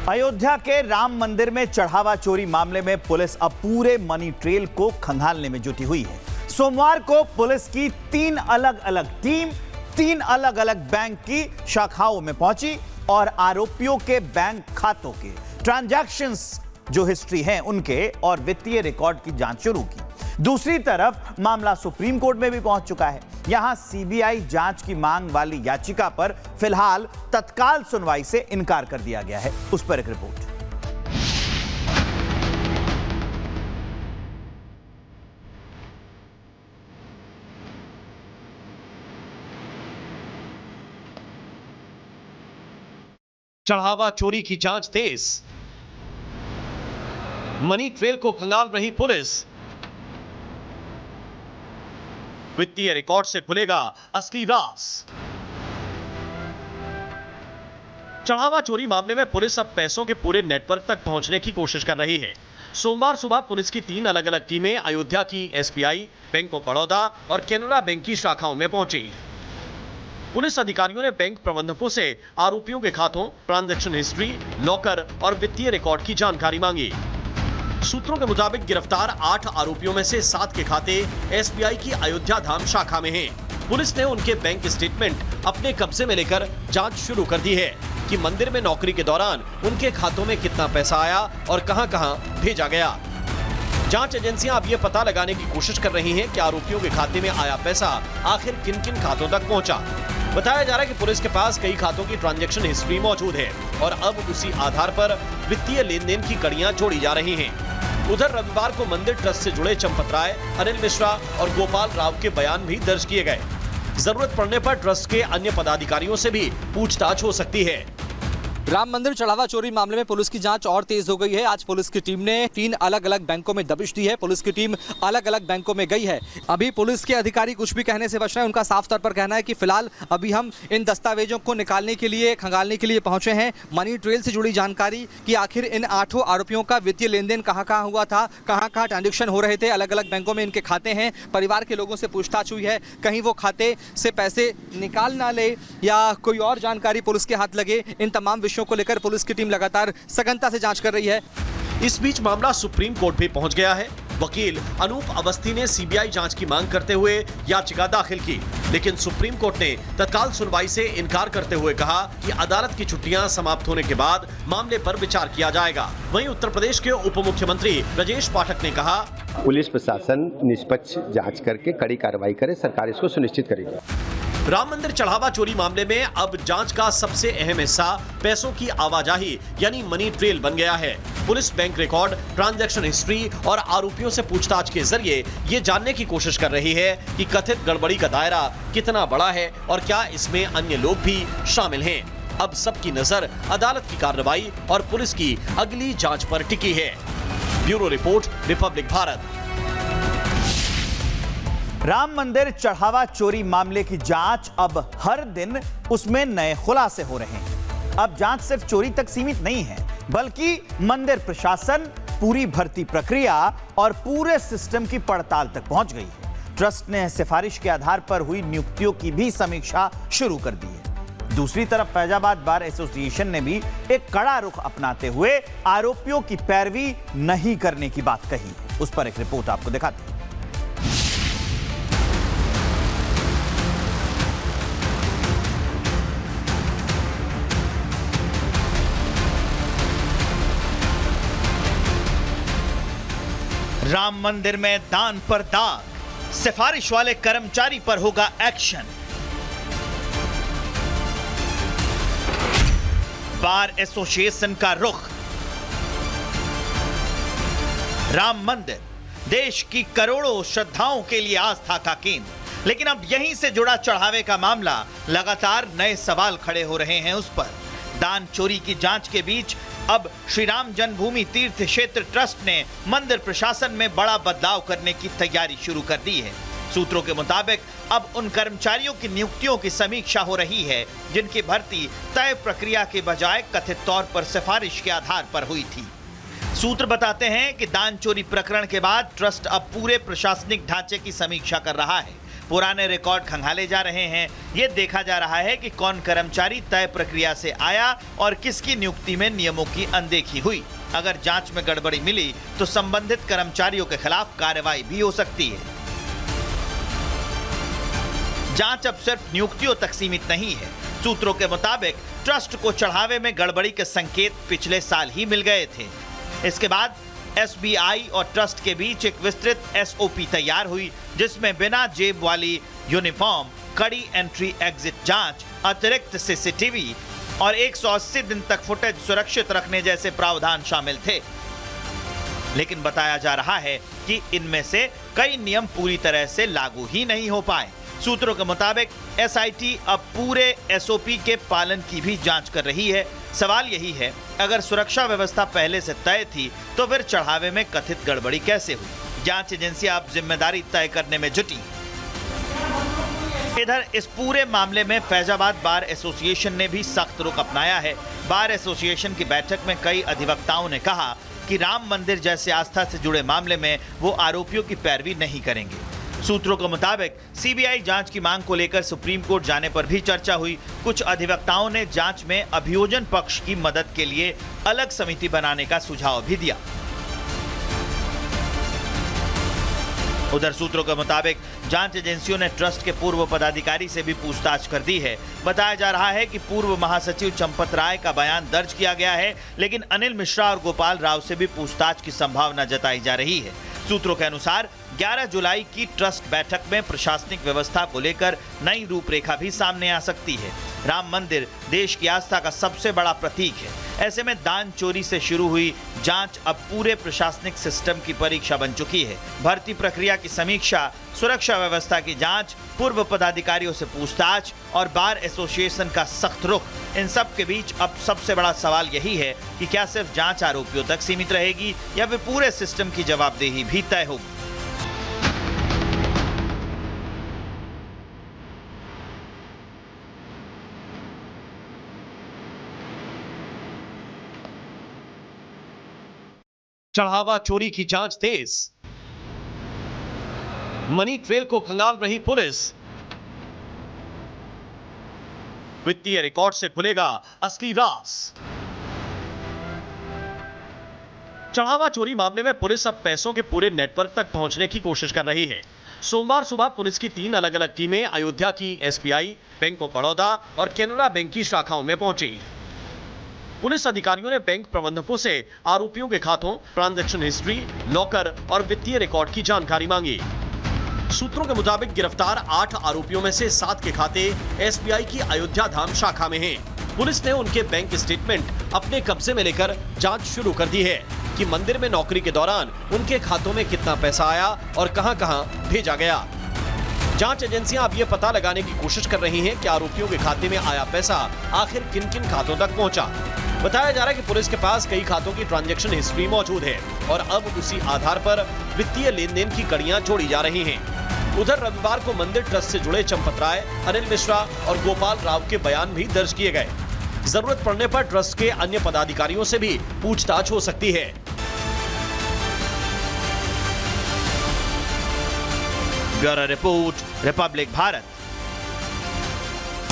अयोध्या के राम मंदिर में चढ़ावा चोरी मामले में पुलिस अब पूरे मनी ट्रेल को खंगालने में जुटी हुई है। सोमवार को पुलिस की तीन अलग अलग टीम तीन अलग अलग बैंक की शाखाओं में पहुंची और आरोपियों के बैंक खातों के ट्रांजैक्शंस जो हिस्ट्री है उनके और वित्तीय रिकॉर्ड की जांच शुरू की। दूसरी तरफ मामला सुप्रीम कोर्ट में भी पहुंच चुका है। यहां सीबीआई जांच की मांग वाली याचिका पर फिलहाल तत्काल सुनवाई से इनकार कर दिया गया है। उस पर एक रिपोर्ट। चढ़ावा चोरी की जांच तेज, मनी ट्रेल को खंगाल रही पुलिस। वित्तीय रिकॉर्ड से खुलेगा असली राज। चढ़ावा चोरी मामले में पुलिस अब पैसों के पूरे नेटवर्क तक पहुंचने की कोशिश कर रही है। सोमवार सुबह पुलिस की तीन अलग अलग टीमें अयोध्या की एसबीआई, बैंक ऑफ बड़ौदा और कैनरा बैंक की शाखाओं में पहुंची। पुलिस अधिकारियों ने बैंक प्रबंधकों से आरोपियों के खातों, ट्रांजैक्शन हिस्ट्री, लॉकर और वित्तीय रिकॉर्ड की जानकारी मांगी। सूत्रों के मुताबिक गिरफ्तार 8 आरोपियों में से 7 के खाते एसबीआई की अयोध्या धाम शाखा में हैं। पुलिस ने उनके बैंक स्टेटमेंट अपने कब्जे में लेकर जांच शुरू कर दी है कि मंदिर में नौकरी के दौरान उनके खातों में कितना पैसा आया और कहां-कहां भेजा गया। जांच एजेंसियां अब यह पता लगाने की कोशिश कर रही हैं कि आरोपियों के खाते में आया पैसा आखिर किन-किन खातों तक पहुंचा। बताया जा रहा है कि पुलिस के पास कई खातों की ट्रांजैक्शन हिस्ट्री मौजूद है और अब उसी आधार पर वित्तीय लेन-देन की कड़ियां जोड़ी जा रही हैं। उधर रविवार को मंदिर ट्रस्ट से जुड़े चंपत राय, अनिल मिश्रा और गोपाल राव के बयान भी दर्ज किए गए। जरूरत पड़ने पर ट्रस्ट के अन्य पदाधिकारियों से भी पूछताछ हो सकती है। राम मंदिर चढ़ावा चोरी मामले में पुलिस की जांच और तेज हो गई है। आज पुलिस की टीम ने 3 अलग अलग बैंकों में दबिश दी है। पुलिस की टीम अलग अलग बैंकों में गई है। अभी पुलिस के अधिकारी कुछ भी कहने से बच रहे हैं। उनका साफ तौर पर कहना है कि फिलहाल अभी हम इन दस्तावेजों को निकालने के लिए, खंगालने के लिए पहुंचे हैं। मनी ट्रेल से जुड़ी जानकारी कि आखिर इन 8 आरोपियों का वित्तीय लेन देन कहाँ हुआ था, कहाँ ट्रांजेक्शन हो रहे थे, अलग अलग बैंकों में इनके खाते हैं। परिवार के लोगों से पूछताछ हुई है, कहीं वो खाते से पैसे निकाल ना ले या कोई और जानकारी पुलिस के हाथ लगे। इन तमाम विषयों को लेकर पुलिस की टीम लगातार सघनता से जांच कर रही है। इस बीच मामला सुप्रीम कोर्ट भी पहुंच गया है। वकील अनूप अवस्थी ने सीबीआई जांच की मांग करते हुए याचिका दाखिल की, लेकिन सुप्रीम कोर्ट ने तत्काल सुनवाई से इनकार करते हुए कहा कि अदालत की छुट्टियां समाप्त होने के बाद मामले पर विचार किया जाएगा। वहीं उत्तर प्रदेश के उप मुख्यमंत्री ब्रजेश पाठक ने कहा, पुलिस प्रशासन निष्पक्ष जांच करके कड़ी कार्रवाई करे, सरकार इसको सुनिश्चित करेगी। राम मंदिर चढ़ावा चोरी मामले में अब जांच का सबसे अहम हिस्सा पैसों की आवाजाही यानी मनी ट्रेल बन गया है। Police bank record, transaction history और आरोपियों से पूछताछ के जरिए ये जानने की कोशिश कर रही है कि कथित गड़बड़ी का दायरा कितना बड़ा है और क्या इसमें अन्य लोग भी शामिल हैं। अब सबकी नजर अदालत की कार्रवाई और पुलिस की अगली जांच पर टिकी है। Bureau report, Republic Bharat. Ram मंदिर चढ़ावा चोरी मामले की जांच अब हर दिन उसमें नए खुलासे हो रहे हैं। अब जांच सिर्फ चोरी तक सीमित नहीं है, बल्कि मंदिर प्रशासन, पूरी भर्ती प्रक्रिया और पूरे सिस्टम की पड़ताल तक पहुंच गई है। ट्रस्ट ने सिफारिश के आधार पर हुई नियुक्तियों की भी समीक्षा शुरू कर दी है। दूसरी तरफ फैजाबाद बार एसोसिएशन ने भी एक कड़ा रुख अपनाते हुए आरोपियों की पैरवी नहीं करने की बात कही। उस पर एक रिपोर्ट आपको दिखाते हैं। राम मंदिर में दान पर दाग, सिफारिश वाले कर्मचारी पर होगा एक्शन। बार एसोसिएशन का रुख। राम मंदिर देश की करोड़ों श्रद्धाओं के लिए आस्था का केंद्र, लेकिन अब यहीं से जुड़ा चढ़ावे का मामला लगातार नए सवाल खड़े हो रहे हैं उस पर। दान चोरी की जांच के बीच अब श्री राम जन्मभूमि तीर्थ क्षेत्र ट्रस्ट ने मंदिर प्रशासन में बड़ा बदलाव करने की तैयारी शुरू कर दी है। सूत्रों के मुताबिक अब उन कर्मचारियों की नियुक्तियों की समीक्षा हो रही है जिनकी भर्ती तय प्रक्रिया के बजाय कथित तौर पर सिफारिश के आधार पर हुई थी। सूत्र बताते हैं कि दान चोरी प्रकरण के बाद ट्रस्ट अब पूरे प्रशासनिक ढांचे की समीक्षा कर रहा है। पुराने रिकॉर्ड खंगाले जा रहे हैं। ये देखा जा रहा है कि कौन कर्मचारी तय प्रक्रिया से आया और किसकी नियुक्ति में नियमों की अनदेखी हुई। अगर जांच में गड़बड़ी मिली तो संबंधित कर्मचारियों के खिलाफ कार्रवाई भी हो सकती है। जांच अब सिर्फ नियुक्तियों तक सीमित नहीं है। सूत्रों के मुताबिक ट्रस्ट को चढ़ावे में गड़बड़ी के संकेत पिछले साल ही मिल गए थे। इसके बाद एसबीआई और ट्रस्ट के बीच एक विस्तृत एसओपी तैयार हुई, जिसमें बिना जेब वाली यूनिफॉर्म, कड़ी एंट्री एग्जिट जांच, अतिरिक्त सीसीटीवी और 180 दिन तक फुटेज सुरक्षित रखने जैसे प्रावधान शामिल थे। लेकिन बताया जा रहा है कि इनमें से कई नियम पूरी तरह से लागू ही नहीं हो पाए। सूत्रों के मुताबिक एसआईटी अब पूरे एसओपी के पालन की भी जांच कर रही है। सवाल यही है, अगर सुरक्षा व्यवस्था पहले से तय थी तो फिर चढ़ावे में कथित गड़बड़ी कैसे हुई? जांच एजेंसियां अब जिम्मेदारी तय करने में जुटी। इधर इस पूरे मामले में फैजाबाद बार एसोसिएशन ने भी सख्त रुख अपनाया है। बार एसोसिएशन की बैठक में कई अधिवक्ताओं ने कहा कि राम मंदिर जैसे आस्था से जुड़े मामले में वो आरोपियों की पैरवी नहीं करेंगे। सूत्रों के मुताबिक सीबीआई जांच की मांग को लेकर सुप्रीम कोर्ट जाने पर भी चर्चा हुई। कुछ अधिवक्ताओं ने जांच में अभियोजन पक्ष की मदद के लिए अलग समिति बनाने का सुझाव भी दिया। उधर सूत्रों के मुताबिक जांच एजेंसियों ने ट्रस्ट के पूर्व पदाधिकारी से भी पूछताछ कर दी है। बताया जा रहा है कि पूर्व महासचिव चंपत राय का बयान दर्ज किया गया है, लेकिन अनिल मिश्रा और गोपाल राव से भी पूछताछ की संभावना जताई जा रही है। सूत्रों के अनुसार 11 जुलाई की ट्रस्ट बैठक में प्रशासनिक व्यवस्था को लेकर नई रूपरेखा भी सामने आ सकती है। राम मंदिर देश की आस्था का सबसे बड़ा प्रतीक है। ऐसे में दान चोरी से शुरू हुई जांच अब पूरे प्रशासनिक सिस्टम की परीक्षा बन चुकी है। भर्ती प्रक्रिया की समीक्षा, सुरक्षा व्यवस्था की जांच, पूर्व पदाधिकारियों से पूछताछ और बार एसोसिएशन का सख्त रुख, इन सब के बीच अब सबसे बड़ा सवाल यही है कि क्या सिर्फ जांच आरोपियों तक सीमित रहेगी या फिर पूरे सिस्टम की जवाबदेही भी तय होगी। चढ़ावा चोरी की जांच तेज, मनी ट्रेल को खंगाल रही पुलिस। वित्तीय रिकॉर्ड से खुलेगा असली राज। चढ़ावा चोरी मामले में पुलिस अब पैसों के पूरे नेटवर्क तक पहुंचने की कोशिश कर रही है। सोमवार सुबह पुलिस की 3 अलग अलग टीमें अयोध्या की एसबीआई, बैंक ऑफ बड़ौदा और कैनरा बैंक की शाखाओं में पहुंची। पुलिस अधिकारियों ने बैंक प्रबंधकों से आरोपियों के खातों, ट्रांजैक्शन हिस्ट्री, लॉकर और वित्तीय रिकॉर्ड की जानकारी मांगी। सूत्रों के मुताबिक गिरफ्तार 8 आरोपियों में से 7 के खाते एसबीआई की अयोध्या धाम शाखा में हैं। पुलिस ने उनके बैंक स्टेटमेंट अपने कब्जे में लेकर जांच शुरू कर दी है कि मंदिर में नौकरी के दौरान उनके खातों में कितना पैसा आया और कहां-कहां भेजा गया। जांच एजेंसियां अब यह पता लगाने की कोशिश कर रही हैं कि आरोपियों के खाते में आया पैसा आखिर किन-किन खातों तक पहुंचा। बताया जा रहा है कि पुलिस के पास कई खातों की ट्रांजैक्शन हिस्ट्री मौजूद है और अब उसी आधार पर वित्तीय लेन-देन की कड़ियां जोड़ी जा रही हैं। उधर रविवार को मंदिर ट्रस्ट से जुड़े चंपत राय, अनिल मिश्रा और गोपाल राव के बयान भी दर्ज किए गए। जरूरत पड़ने पर ट्रस्ट के अन्य पदाधिकारियों से भी पूछताछ हो सकती है। Bureau report, Republic Bharat.